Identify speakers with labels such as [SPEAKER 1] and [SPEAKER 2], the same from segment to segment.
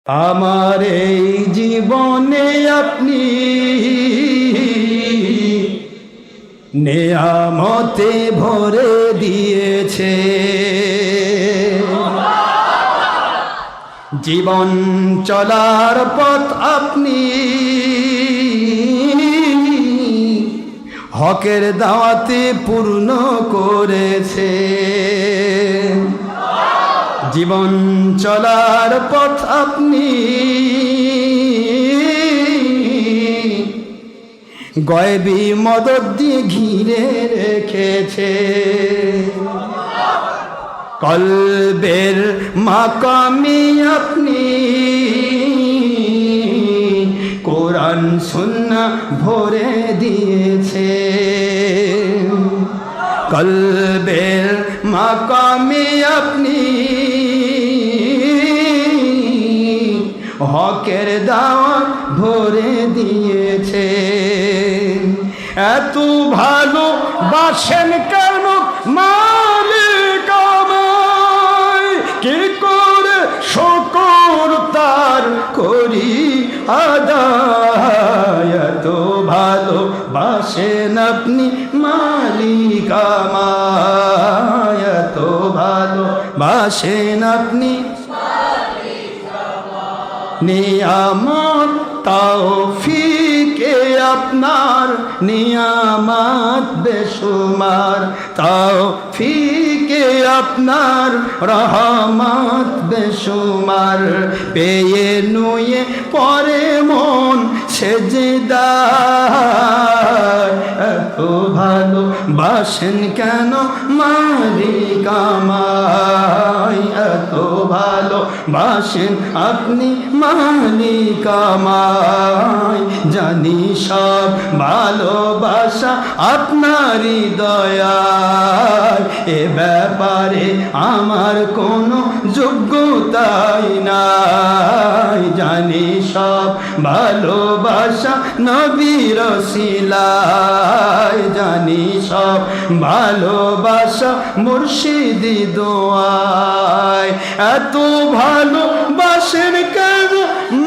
[SPEAKER 1] আমার এই জীবনে আপনি নেয়ামতে ভরে দিয়েছে। জীবন চলার পথ আপনি হকের দাওয়াতে পূর্ণ করেছে। জীবন চলার পথ আপনি গয়বী মদদ দিয়ে ঘিরে রেখেছে। কলবের মাকামে আপনি কোরআন সুন্নাহ ভরে দিয়েছে। কলবের মাকামে আপনি হকের দাওয়াত ভরে দিয়েছে। এত ভালো বাসেন কেন মালিক আমায়, কি করে শুকর তার করি আদায়। এত ভালো বাসেন আপনি মালিক আমায়, এত ভালো বাসেন আপনি নিয়ামত তৌফিকে আপনার, নিয়ামত বেশুমার তৌফিকে আপনার, রহমত বেশুমার। পেয়ে নুয়ে পরে মন সেজদায়, এত ভালো বাসেন কেন মালিক আমায়, এত ভালো বাসেন আপনি মালিক আমায়। জানি সব ভালোবাসা আপনারই দয়ায়, এ ব্যাপারে আমার কোনো যোগ্যতাই নাই। জানি সব ভালোবাসা নবীর ওসিলায়, জানি সব ভালোবাসা মুর্শিদি দোয়ায়। এত ভালোবাসেন কেন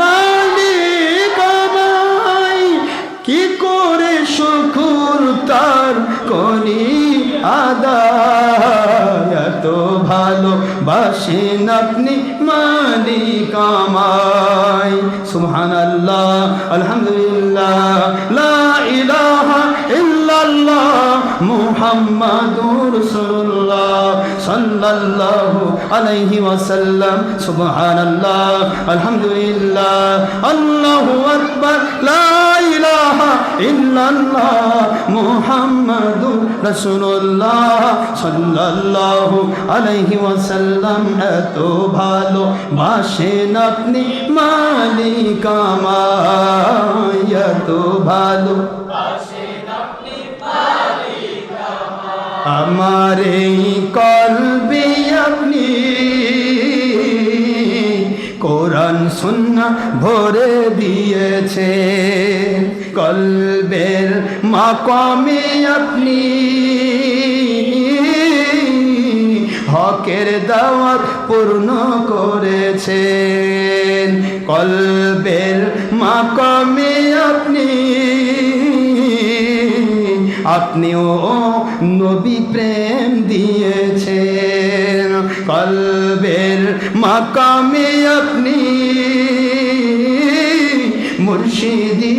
[SPEAKER 1] মালিক আমায়, কি করে শুকর তার করি আদায়। এত ভালোবাসেন আপনি মালিক আমায়। সুবহানাল্লাহ, আলহামদুলিল্লাহ, লা ইলাহা ইল্লাল্লাহ, মুহাম্মাদুর রাসূলুল্লাহ সাল্লাল্লাহু আলাইহি ওয়াসাল্লাম। সুবহানাল্লাহ, আলহামদুলিল্লাহ, আল্লাহু আকবার, লা ইলাহা ইল্লাল্লাহ, মুহাম্মাদুর রাসূলুল্লাহ সাল্লাল্লাহু আলাইহি ওয়াসাল্লাম। এত ভালো বাসেন আপনি মালিক আমায়, এত ভালো আমার এই কলবে আপনি কোরআন সুন্নাহ ভরে দিয়েছে। কলবের মাকামে আপনি হকের দাওয়াত পূর্ণ করেছেন। কলবের মাকামে আপনিও নবী প্রেম দিয়েছেন। কলবের মাকামে আপনি মুর্শিদি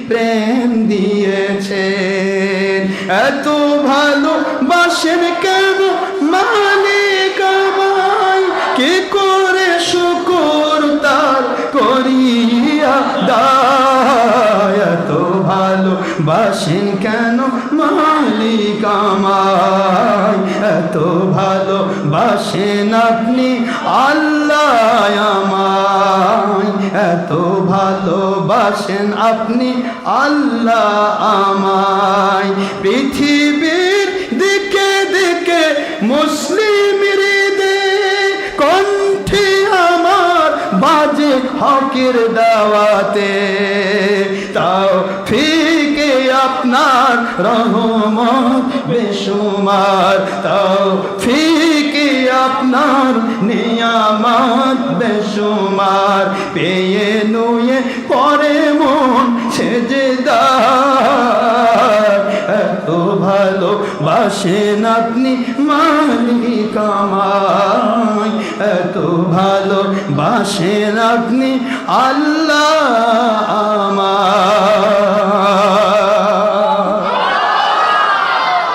[SPEAKER 1] প্রেম দিয়েছেন। এত ভালো বাসেন কেন মালিক আমায়, কি করে শুকর তার করিয়া দায়। এত ভালো বাসেন কেন মালিক আমায়, এত ভালো বাসেন আপনি আল্লাহ আমায়, এত ভালো বাসেন আপনি আল্লাহ আমায়। পৃথিবীর দিকে দিকে মুসলিম হৃদয়ে কণ্ঠে আমার বাজে হকের দাওয়াতে তৌফিকে আপনার রহমত বেশুমার তৌফিকে আপনার নিয়ামত বেশুমার পেয়ে নুয়ে পরে মন সেজদার এত ভালো বাসেন আপনি মালিক আমায় এত ভালো বাসেন আপনি আল্লাহ